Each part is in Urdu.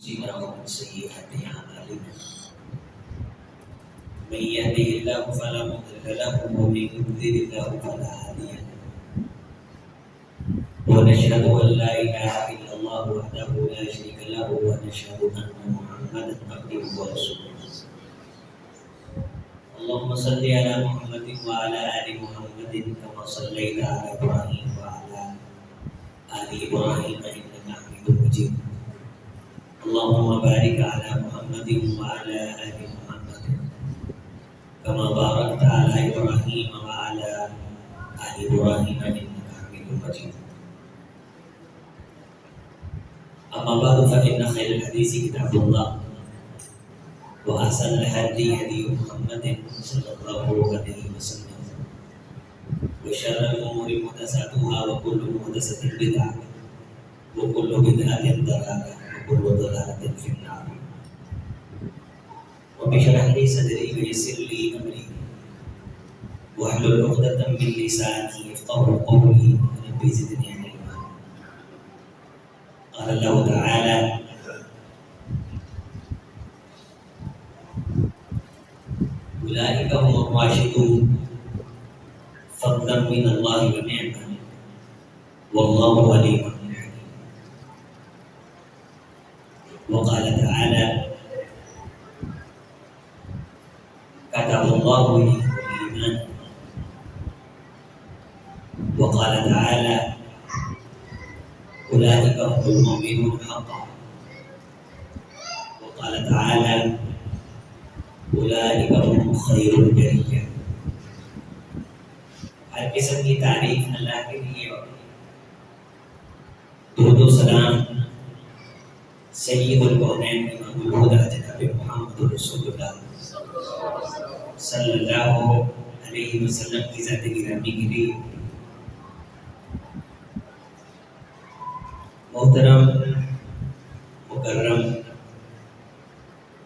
أنفسنا ومن سيئات أعمالنا من يهده الله فلا مضل له ومن يضلل الله فلا هادي له ونشهد أن لا إله إلا الله وحده لا شريك له ونشهد أن محمدا عبده ورسوله اللهم صل على محمد وعلى آل محمد كما صليت على إبراهيم وعلى آل إبراهيم إنك حميد مجيد اللهم بارك على محمد وعلى آل محمد كما باركت على إبراهيم وعلى آل إبراهيم إنك حميد مجيد أما بعد فإن خير الحديث كتاب الله وأحسن الهدي هدي محمد صلى الله عليه وسلم وشر الأمور محدثاتها وكل محدثة بدعة وكل بدعة ضلالة وكل ضلالة في النار رب اشرح لي صدري ويسر لي أمري واحلل عقدة من لساني يفقهوا قولي رب زدني علما قال الله تعالى أولئك هم الراشدون فضلا من الله ونعمة والله عليم حكيم وقال تعالى كتب الله إليكم الإيمان وقال تعالى أولئك هم المؤمنون حقا وقال تعالى أولئك هم خير البرية ہر قسم کی تعریف اللہ کے لیے اور درود و سلام سید الکونین امام الہدیٰ جناب محمد رسول اللہ صلی اللہ علیہ وسلم کی ذات گرامی کے لیے محترم مکرم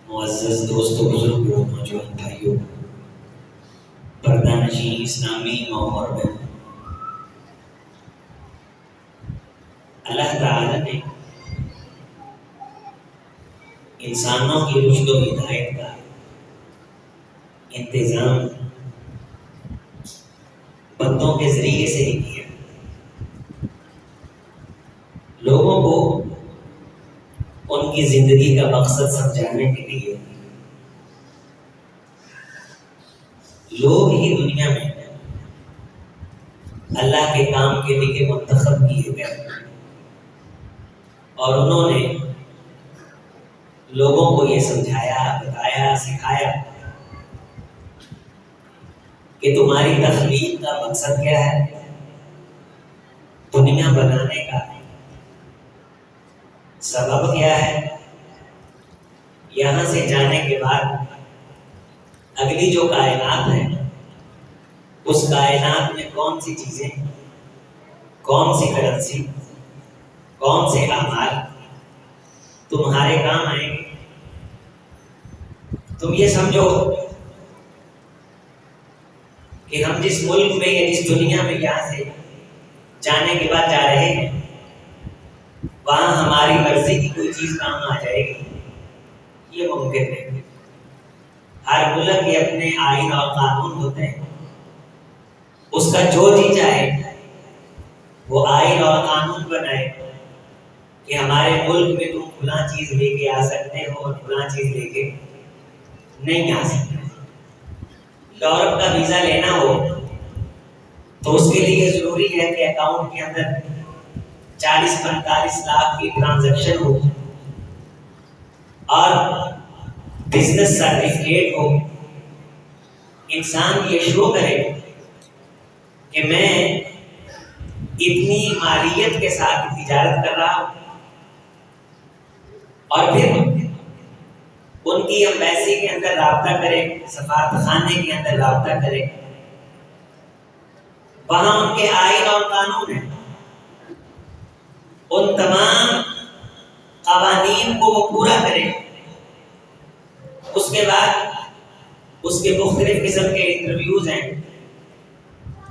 معزز دوستوں بزرگوں نوجوان بھائیوں پردہ نشین اسلامی ماں اور بہن اللہ تعالی نے انسانوں کی رشد و ہدایت کا انتظام بندوں کے ذریعے سے ہی کیا لوگوں کو ان کی زندگی کا مقصد سمجھانے کے لیے لوگ ہی دنیا میں اللہ کے کام کے لیے منتخب کیے گئے اور انہوں نے لوگوں کو یہ سمجھایا بتایا سکھایا کہ تمہاری تخلیق کا مقصد کیا ہے دنیا بنانے کا سبب کیا ہے یہاں سے جانے کے بعد اگلی جو کائنات ہے اس کائنات میں کون سی چیزیں کون سی کرنسی کون سے اعمال تمہارے کام آئیں گے تم یہ سمجھو کہ ہم جس ملک میں یا جس دنیا میں یہاں سے جانے کے بعد جا رہے ہیں وہاں ہماری مرضی کی کوئی چیز کام آ جائے گی یہ ممکن ہے ہر ملک کے اپنے آئین اور قانون ہوتے ہیں اس کا جو جی چاہے وہ آئین اور قانون بنائے کہ ہمارے ملک میں تم فلاں چیز لے کے آ سکتے ہو اور فلاں چیز لے کے نہیں آ سکتے یورپ کا ویزا لینا ہو تو اس کے لیے ضروری ہے کہ اکاؤنٹ کے اندر 40-45 لاکھ کی ٹرانزیکشن ہو اور بزنس سرٹیفکیٹ ہو انسان یہ شو کرے کہ میں اتنی مالیت کے ساتھ تجارت کر رہا ہوں اور پھر ان کی ایمبیسی کے اندر رابطہ کرے سفارت خانے کے اندر رابطہ کرے وہاں ان کے آئین اور قانون ہیں ان تمام قوانین کو وہ پورا کرے اس کے بعد اس کے مختلف قسم کے انٹرویوز ہیں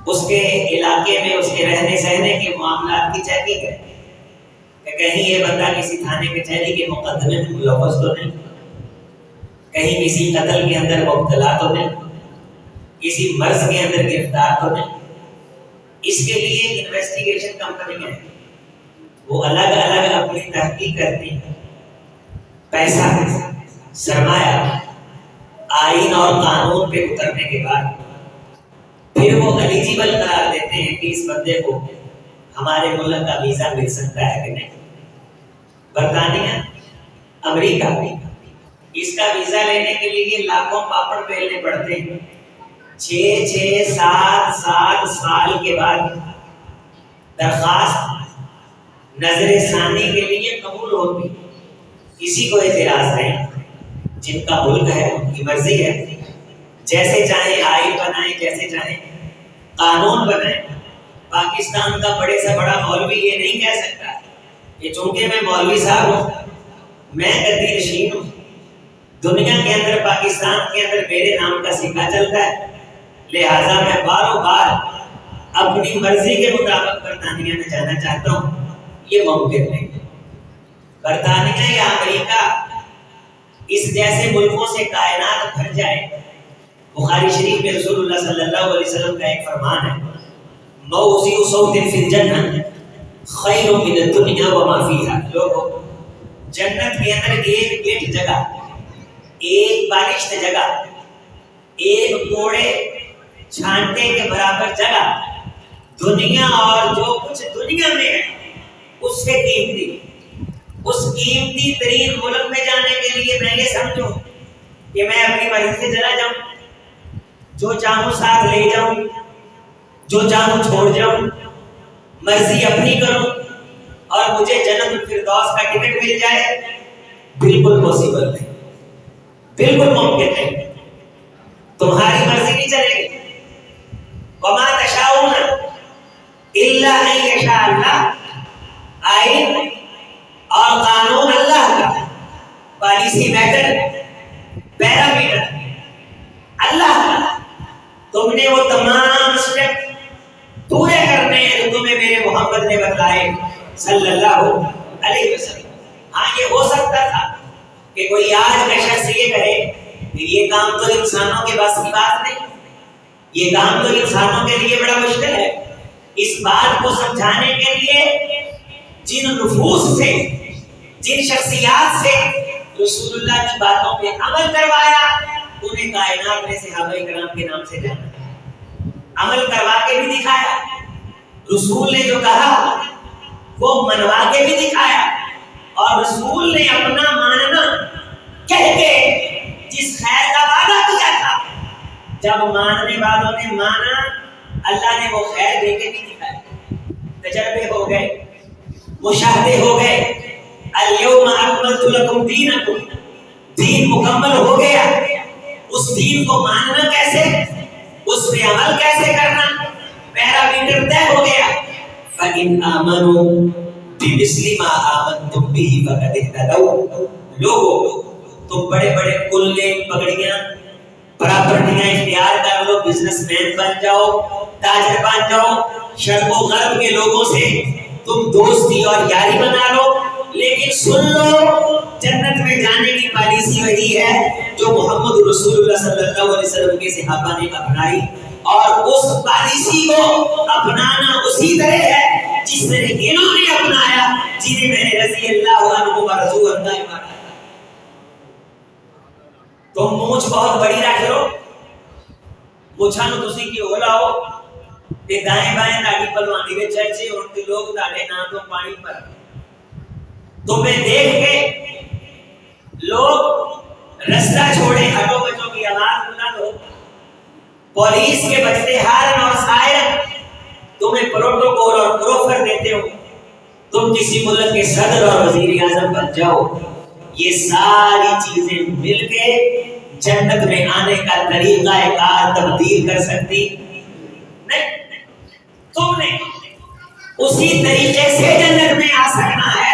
اس کے علاقے میں اس کے رہنے سہنے کے معاملات کی چیکنگ ہے کہ کہیں یہ بندہ کسی تھانے کچہری کے مقدمے میں ملوث تو نہیں، کہیں کسی قتل کے اندر مبتلا تو نہیں، کسی مرض کے اندر گرفتار تو نہیں۔ اس کے لیے انویسٹیگیشن کمپنیاں ہیں، وہ الگ الگ اپنی تحقیق کرتی ہیں، پیسہ سرمایہ آئین اور قانون پہ اترنے کے بعد پھر وہ ایلیجیبل قرار دیتے ہیں کہ اس بندے کو ہمارے ملک کا ویزا مل سکتا ہے کہ نہیں۔ برطانیہ، امریکہ، اس کا ویزا لینے کے لیے لاکھوں پاپڑ بیلنے پڑتے ہیں، 6-7 سال کے بعد درخواست نظر ثانی کے لیے قبول ہوتی۔ کسی کو اعتراض نہیں، جن کا ملک ہے ان کی مرضی ہے، جیسے چاہیں آئین بنائیں، جیسے چاہیں قانون بنائیں۔ پاکستان کا بڑے سے بڑا مولوی یہ نہیں کہہ سکتا کہ چونکہ میں مولوی صاحب ہوں، میں گدی نشین ہوں، دنیا کے اندر پاکستان کے اندر میرے نام کا سکہ چلتا ہے، لہذا میں باروں بار اپنی مرضی کے مطابق برطانیہ میں جانا چاہتا ہوں۔ یہ ممکن نہیں۔ برطانیہ یا امریکہ اس جیسے ملکوں سے کائنات بھر جائے۔ بخاری شریف میں رسول اللہ صلی اللہ علیہ وسلم کا ایک فرمان ہے، موضع صوت فی الجنہ خیر من الدنیا وما فیہا۔ لوگوں، جنت کے اندر ایک گیٹ جگہ، ایک بالشت جگہ، ایک کوڑے چھانٹے کے برابر جگہ، دنیا اور جو کچھ دنیا میں ہے اس سے قیمتی، اس قیمتی ترین ملک میں جانے کے لیے میں یہ سمجھوں کہ میں اپنی مرضی سے چلا جاؤں، جو چاہوں ساتھ لے جاؤں، جو چاہوں چھوڑ جاؤں، مرضی اپنی کروں اور مجھے جنت الفردوس کا ٹکٹ مل جائے، بالکل پاسبل نہیں، بالکل ممکن نہیں۔ تمہاری مرضی نہیں چلے گی۔ وما تشاؤون الا ان یشاء اللہ، آئین اور قانون اللہ کا، پالیسی میٹر، پیرامیٹر اللہ کا، تم نے وہ تمام اسٹیپ پورے کرنے ہیں جو تمہیں میرے محمد نے بتلائے صلی اللہ علیہ وسلم۔ ہاں یہ ہو سکتا تھا کہ کوئی آج کا شخص یہ کہے کہ یہ کام تو انسانوں کے بس کی بات نہیں، یہ کام تو انسانوں کے لیے بڑا مشکل ہے۔ اس بات کو سمجھانے کے لیے جن نفوس سے، جن شخصیات سے رسول اللہ کی باتوں پہ عمل کروایا، انہیں کائنات میں صحابہ کرام کے نام سے جانا، عمل کروا کے بھی دکھایا، رسول نے جو کہا وہ منوا کے بھی دکھایا، اور رسول نے اپنا ماننا کہہ کے جس خیر کا وعدہ کیا تھا، جب ماننے والوں نے مانا، اللہ نے وہ خیر دے کے بھی دکھایا۔ تجربے ہو گئے، مشاہدے ہو گئے، الیوم اکملت لکم دینکم، دین مکمل ہو گیا۔ اس دین کو ماننا کیسے، اس پہ عمل کیسے کرنا، پیرامیٹر طے ہو گیا۔ فَإِنْ آمَنُوا بِمِثْلِ مَا آمَنْتُمْ بِهِ فَقَدِ اهْتَدَوْا۔ لوگوں، تم بڑے بڑے کلے، پگڑیاں، پراپرٹیاں اختیار کر لو، بزنس مین بن جاؤ، تاجر بن جاؤ، شرق و غرب کے لوگوں سے تم دوستی اور یاری بنا لو، لیکن سن لو، جنت میں جانے کی پالیسی وہی ہے جو محمد رسول اللہ صلی اللہ علیہ وسلم کے صحابہ نے اپنائی، اور اس پالیسی کو اپنانا اسی طرح ہے جس طرح انہوں نے اپنایا، جنہیں میں نے رضی اللہ عنہ ورضوا عنہ مانا۔ تم مونچھ بہت بڑی رکھ لو، مچھاں نو تسی کی ہو لاؤ تے دائیں بائیں تاڑی پلوانی دے چرچے ہون تے لوگ تاڑے نام تو پانی پر تمہیں دیکھ کے لوگ رستہ چھوڑے، ہٹو بچوں کی آواز بلند ہو، پولیس کے بجتے ہارن اور سائرن تمہیں پروٹوکول اور پروفر دیتے ہو، تم کسی ملک کے صدر اور وزیر اعظم بن جاؤ، یہ ساری چیزیں مل کے جنت میں آنے کا طریقہ کار تبدیل کر سکتی نہیں۔ تم نے اسی طریقے سے جنت میں آ سکنا ہے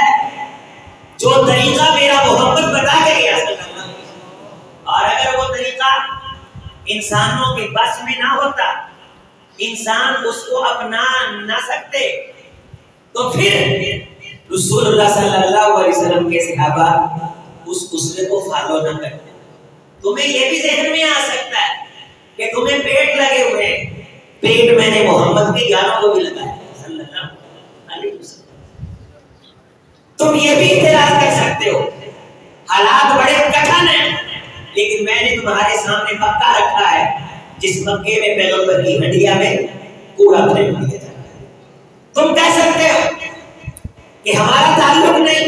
جو طریقہ میرا محمد بتا کے گیا صلی اللہ علیہ وسلم۔ اور اگر وہ طریقہ انسانوں کے بس میں نہ ہوتا، انسان اس کو اپنا نہ سکتے، تو پھر رسول اللہ صلی اللہ علیہ وسلم کے صحابہ اس اسوے کو فالو نہ کرتے. تمہیں یہ بھی ذہن میں آ سکتا ہے کہ تمہیں پیٹ لگے ہوئے ہیں، پیٹ میں نے محمد کے یاروں کو بھی لگایا صلی اللہ علیہ وسلم. تم یہ بھی اعتراض کر سکتے ہو حالات بڑے کٹھن ہیں، لیکن میں نے تمہارے سامنے مکہ رکھا ہے جس مکے میں پیغمبر کی ہڈیا میں کوڑا پھینک دیا جاتا ہے. تم کہہ سکتے ہو کہ ہمارا تعلق نہیں.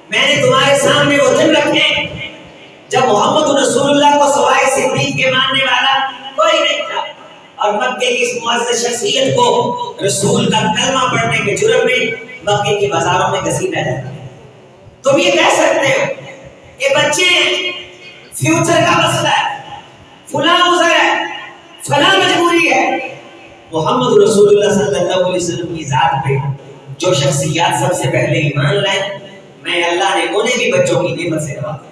میں نے تمہارے سامنے وہ دن رکھے جب محمد رسول اللہ کو سوائے صدیق کے ماننے والا کوئی نہیں تھا، اور مکے کی اس معزز شخصیت کو رسول کا کلمہ پڑھنے کے جرم میں مکے کے بازاروں میں گھسیٹا جاتا ہے. تم یہ کہہ سکتے ہو کہ بچے ہیں، فیوچر کا مسئلہ ہے، فلاں عذر ہے، فلاں مجبوری ہے. محمد رسول اللہ صلی اللہ علیہ وسلم کی ذات پہ جو شخصیات سب سے پہلے ایمان لائے، میں اللہ نے انہیں بھی بچوں کی نعمت سے نوازا.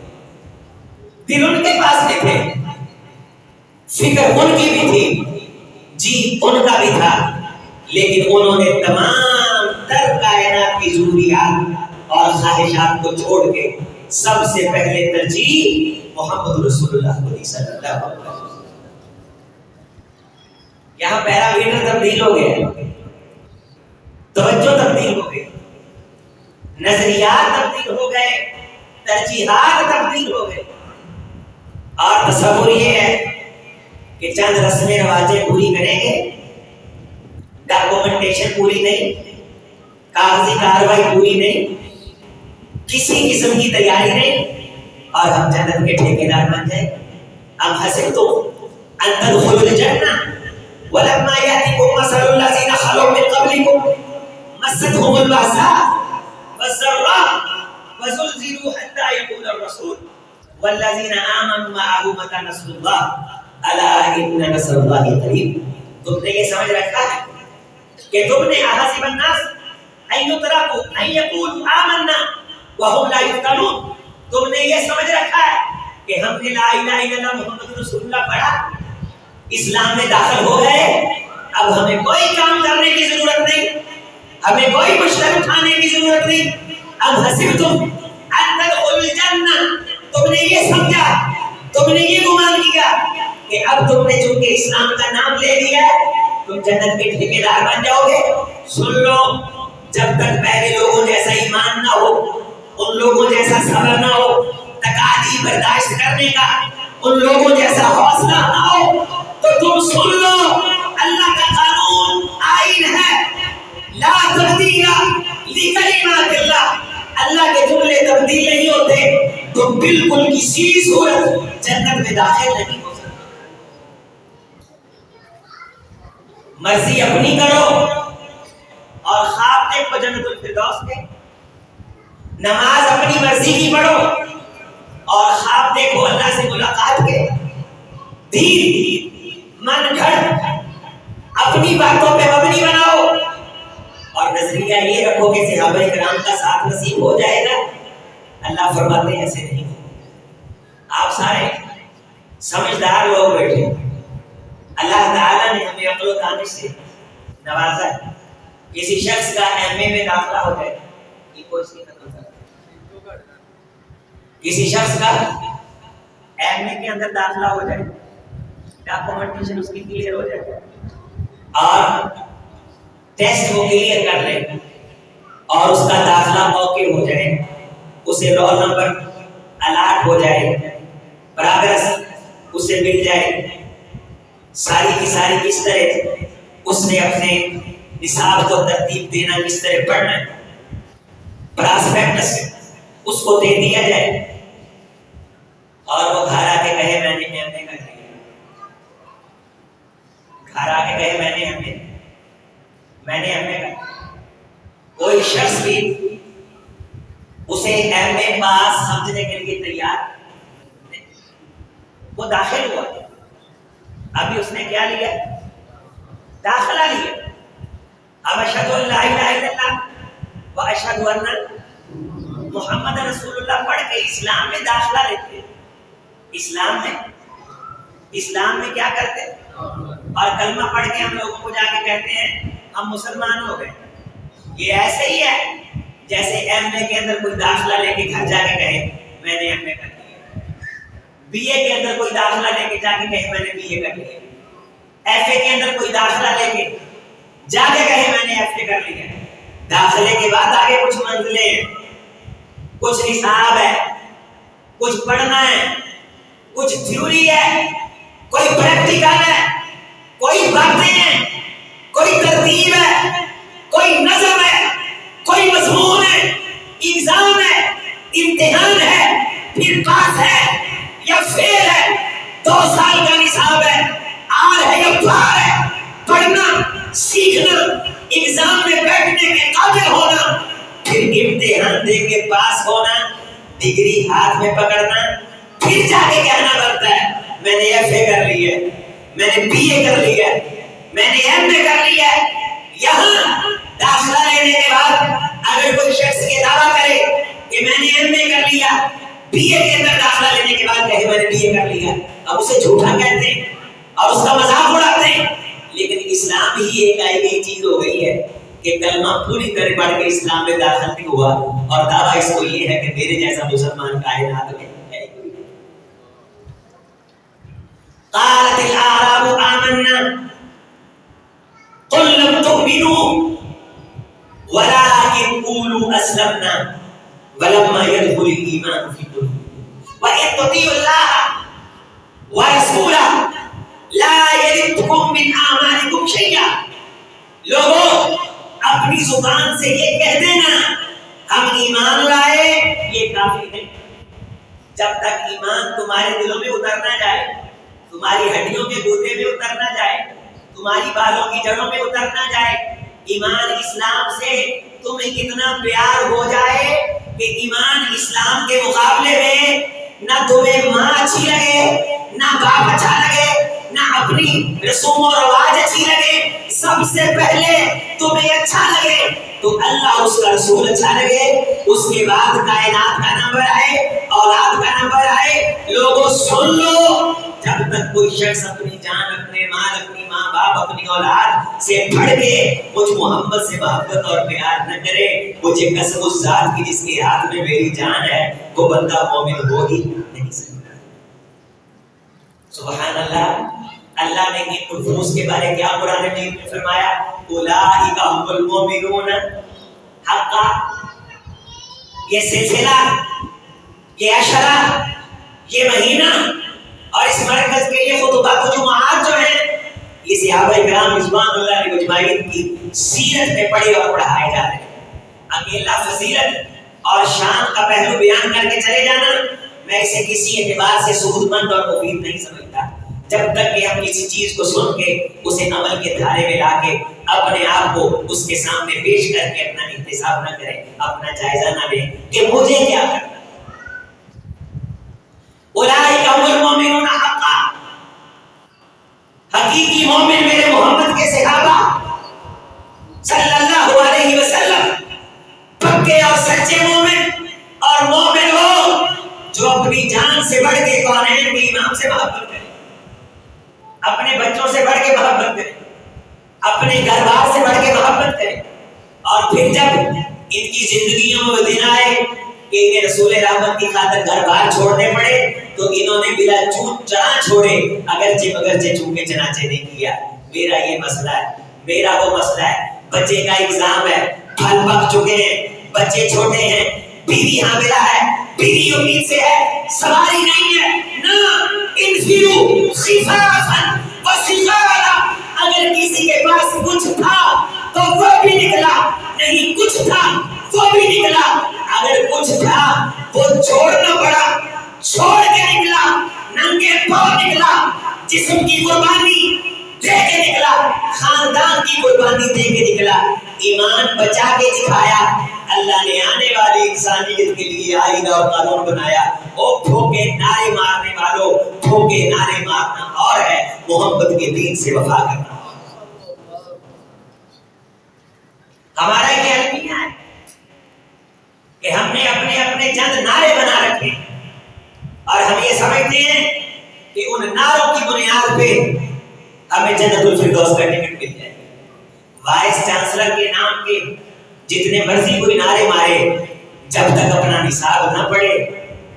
دل ان کے پاس بھی تھے، فکر ان کی بھی تھی، جی ان کا بھی تھا، لیکن انہوں نے تمام تر کائنات کی ضروریات اور خواہشات کو چھوڑ کے سب سے پہلے ترجیح محمد رسول اللہ کو دی صلی اللہ علیہ وسلم. یہاں پیرامیٹر تبدیل ہو گئے، توجہ تبدیل ہو گئی، نظریات تبدیل ہو گئے، ترجیحات تبدیل ہو گئے. اور تصور یہ ہے کہ چند رسمیں رواجیں پوری کریں گے، ڈاکومنٹیشن پوری نہیں، کاغذی کاروائی پوری نہیں، کسی قسم کی تیاری نہیں، اور ہم جنت کے ٹھیکیدار بن جائیں. ام حسبتم ان تدخلوا الجنہ ولما یأتکم مثل الذین خلوا من قبلکم مستهم البأساء والضراء وزلزلوا حتى يقول الرسول والذین آمنوا معه متى نصر اللہ الا ان نصر اللہ قریب. تم نے یہ سمجھ رکھا ہے کہ تم نے احسب الناس ان یترکوا ان یقولوا آمنا وهم لا یفتنون. تم نے یہ سمجھ رکھا ہے کہ ہم نے لا الہ الا اللہ محمد رسول اللہ پڑھا، اسلام میں داخل ہو گئے، اب ہمیں کوئی کام کرنے کی ضرورت نہیں، ہمیں کوئی مشکل اٹھانے کی ضرورت نہیں. اب حسبتم ان تدخلوا الجنہ، تم نے یہ سمجھا، تم نے یہ گمان کیا کہ اب تم نے چونکہ اسلام کا نام لے لیا تم جنت کے ٹھیکیدار بن جاؤ گے. سن لو، جب تک پہلے لوگوں جیسا ایمان نہ ہو، ان لوگوں جیسا صبر نہ ہو، تکالیف برداشت کرنے کا ان لوگوں جیسا حوصلہ نہ ہو، تو تم سن لو، اللہ کا قانون آئین ہے، لا تبدیل لکلمات اللہ. اللہ کے جملے تبدیل نہیں ہوتے. تم بالکل کسی صورت جنت میں داخل نہیں ہو سکتے. مرضی اپنی کرو اور خواب دیکھو جنت الفردوس کے، نماز اپنی مرضی کی پڑھو اور خواب دیکھو اللہ سے ملاقات کے. دین من گھڑ اپنی باتوں پہ مبنی بناؤ اور نظریہ یہ رکھو کہ صحابہ کرام کا ساتھ نصیب ہو جائے گا. اللہ فرماتے ہیں ایسے نہیں. آپ سارے سمجھدار لوگ بیٹھے، اللہ تعالیٰ نے ہمیں عقل و دانش سے نوازا ہے. کسی شخص کا ایم اے میں داخلہ ہو جائے، کسی شخص کا ایم اے کے اندر داخلہ ہو جائے، ڈاکومنٹیشن اس کی کلیئر ہو جائے اور ٹیسٹ وہ کلیئر کر لے اور اس کا داخلہ موقع ہو جائے، اسے رول نمبر الاٹ ہو جائے، پراگرس اسے مل جائے، ساری کی ساری کس طرح اس نے اپنے نصاب کو ترتیب دینا، کس طرح پڑھنا ہے، پراسپیکٹس اس کو دے دیا جائے اور وہ گھر آ کے کہے میں نے ایم اے کر لیا، گھر آ کے کہے میں نے ایم اے کر. کوئی شخص بھی اسے ایم اے پاس سمجھنے کے لیے تیار نہیں. وہ داخل ہوا، ابھی اس نے کیا لیا؟ داخلہ لیا. اب اشہد ان لا الہ الا اللہ و اشہد ان محمد رسول اللہ پڑھ کے اسلام میں داخلہ لیتے ہیں. اسلام میں کیا کرتے ہیں؟ اور کلمہ پڑھ کے ہم لوگوں کو جا کے کہتے ہیں ہم مسلمان ہو گئے. یہ ایسے ہی ہے جیسے ایم اے کے اندر کوئی داخلہ لے کے گھر جا کے کہے میں نے ایم اے کر لیا، بی اے کے اندر کوئی داخلہ لے کے جا کے کہے میں نے بی اے کر لیا، ایف اے کے اندر کوئی داخلہ لے کے جا کے کہے میں نے ایف اے کر لیا۔ داخلے کے بعد آگے کچھ منزلیں ہیں، کچھ نصاب ہے، کچھ پڑھنا ہے، کچھ تھیوری ہے، کوئی پریکٹیکل ہے، کوئی باتیں ہیں، کوئی ترتیب ہے، کوئی نظم ہے، کوئی مضمون ہے، ایگزام ہے، امتحان ہے، پھر پاس ہے یا فیل ہے، 2 سال کا نصاب ہے، آر ہے یا پار ہے، پڑھنا سیکھنا، ایگزام میں بیٹھنے کے قابل ہونا، پھر امتحان دے کے پاس ہونا، ڈگری ہاتھ میں پکڑنا، پھر جا کے کہنا پڑتا ہے میں نے ایف اے کر لی ہے، میں نے بی اے کر لی ہے، میں نے ایم اے کر لی ہے۔ یہاں داخلہ لینے کے بعد اگر کوئی شخص یہ دعویٰ کرے کہ میں نے ایم اے کر لیا، بی اے کے اندر داخلہ لینے کے بعد کہے میں نے بی اے کر لیا، اب اسے جھوٹا کہتے ہیں اور اس کا مذاق اڑاتے ہیں۔ لیکن اسلام ہی ایک ایسی چیز ہو گئی ہے کہ کلمہ پوری طرح پڑھ کے اسلام میں داخل نہیں ہوا اور دعویٰ اس کو یہ ہے کہ میرے جیسا مسلمان کائنات میں ہے کوئی۔ قالت الاعراب آمنا قل لم تؤمنوا ولكن قولوا اسلمنا ولما يدخل الايمان في قلوبكم وان تطيعوا الله ورسوله لا يلدكم من اعمالكم شيئا۔ لوگوں اپنی زبان سے یہ کہہ دینا ہم ایمان لائے یہ کافی نہیں، جب تک ایمان تمہارے دلوں میں اتر نہ جائے، تمہاری ہڈیوں کے گودے میں اتر نہ جائے، تمہاری بالوں کی جڑوں میں اتر نہ جائے، ایمان اسلام سے تمہیں اتنا پیار ہو جائے کہ ایمان اسلام کے مقابلے میں نہ تمہیں ماں اچھی لگے، نہ باپ اچھا لگے، نہ اپنی رسوم و رواج اچھی لگے، سب سے پہلے تمہیں اچھا لگے تو اللہ اس کا رسول اچھا لگے، اس کے بعد کائنات کا نمبر آئے، اولاد کا نمبر آئے۔ لوگوں سن لو، جب تک کوئی شخص اپنی جان، اپنے مال، اپنی ماں باپ، اپنی اولاد سے بڑھ کے مجھ محمد سے محبت اور پیار نہ کرے، مجھے قسم اس ذات کی جس کے ہاتھ میں میری جان ہے، وہ بندہ مومن ہو ہی نہیں سکتا۔ سبحان اللہ۔ اللہ نے ان نفوس کے بارے کیا قرآن مجید میں فرمایا؟ اولئک هم المؤمنون حقا۔ یہ سلسلہ، یہ عشرہ، یہ مہینہ اور اس مرکز کے یہ خطبات و جمعات جو ہیں، یہ صحابہ کرام رضوان اللہ علیہم اجمعین کی سیرت میں پڑھے اور پڑھائے جا رہے ہیں۔ اکیلا فضیلت اور شان کا پہلو بیان کر کے چلے جانا میں اسے کسی اعتبار سے سود مند اور مفید نہیں سمجھتا، جب تک کہ ہم کسی چیز کو سن کے اسے عمل کے دھارے میں لا کے اپنے آپ کو اس کے سامنے پیش کر کے اپنا احتساب نہ کریں، اپنا جائزہ نہ لیں کہ مجھے کیا کرنا۔ اولئک هم المؤمنون حقا، حقیقی مومن میرے محمد کے صحابہ صلی اللہ علیہ وسلم پکے اور سچے مومن، اور مومن وہ جو اپنی جان سے بڑھ کے کونین کے امام سے محبت کرے، اپنے بچوں سے بڑھ کے محبت کرے، اپنے گھر بار سے بڑھ کے محبت کرے، اور پھر جب ان کی زندگیوں میں وہ دن آئے کہ انہیں رسول رحمت کی خاطر گھر بار چھوڑنے پڑے تو انہوں نے بلا چون چنا چھوڑے، اگرچہ چونکے چنانچہ نہیں کیا۔ میرا یہ مسئلہ ہے، میرا وہ مسئلہ ہے، بچے کا ایگزام ہے، پھل پک چکے ہیں، بچے چھوٹے ہیں، بیوی حاملہ ہے، بیوی امید سے ہے، سواری نہیں ہے، نہ انفرو خفافا وثقالا۔ اگر کسی کے پاس کچھ تھا تو وہ بھی نکلا، نہیں کچھ تھا وہ بھی نکلا، اگر کچھ تھا وہ چھوڑنا پڑا، چھوڑ کے نکلا، ننگے پاؤں نکلا، جسم کی قربانی دے کے نکلا، خاندان کی قربانی دے کے نکلا، ایمان بچا کے دکھایا۔ اللہ نے آنے والی انسانیت کے لیے آئین اور قانون بنایا۔ او پھوکے نعرے مارنے والوں، پھوکے نعرے مارنا اور ہے، محمد کے دین سے وفا کرنا۔ ہمارا یہ المیہ ہے کہ ہم نے اپنے اپنے چند نعرے بنا رکھے اور ہم یہ سمجھتے ہیں کہ ان نعروں کی بنیاد پہ ہمیں جنت الفردوس کا ٹکٹ مل جائے۔ وائس چانسلر کے نام کے جتنے مرضی کوئی نعرے مارے، جب تک اپنا نصاب نہ پڑھے،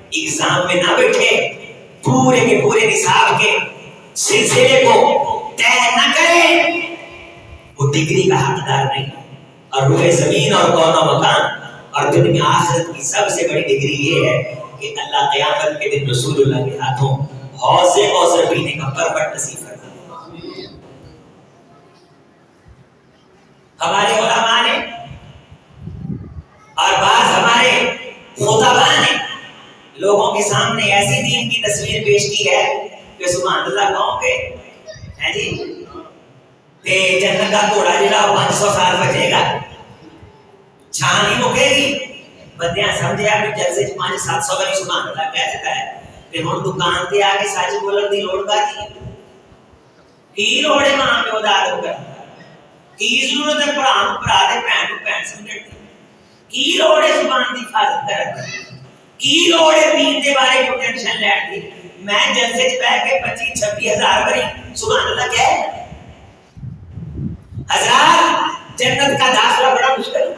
ایگزام میں نہ بیٹھے، پورے کے پورے نصاب کے سلسلے کو طے نہ کرے، وہ ڈگری کا حقدار نہیں۔ اور روح زمین اور کون و مکان اور دنیا آخرت کی سب سے بڑی ڈگری یہ ہے کہ اللہ قیامت کے دن رسول اللہ کے ہاتھوں حوض کوثر پینے کا برکت نصیب فرمائے۔ ہمارے علماء نے اور بعض ہمارے خطباء نے لوگوں کے سامنے ایسی دین کی تصویر پیش کی ہے کہ سبحان اللہ کہوں گے ہے جی کہ جنت کا گھوڑا جڑا 500 سال بچے گا، چھان ہی مکے گی، بندیاں سمجھیا کہ جلسے 500-700 باری سبحان اللہ کہہ دیتا ہے کہ ہن دکان تے آ کے سچ بولن دی لوڑ کاہدی کی لوڑ ہے ماں پیو دا ادب کرن کی ضرورت ہے بھرا دے بھੈਣ نوں بھੈਣ سمجھن دی کی لوڑ ہے زبان دی حفاظت کرن کی لوڑ ہے دین دے بارے کو ٹینشن لین دی۔ میں جلسے وچ بیٹھ کے 25-26 ہزار باری سبحان اللہ کہہ حضرات جنت کا داخلہ بڑا مشکل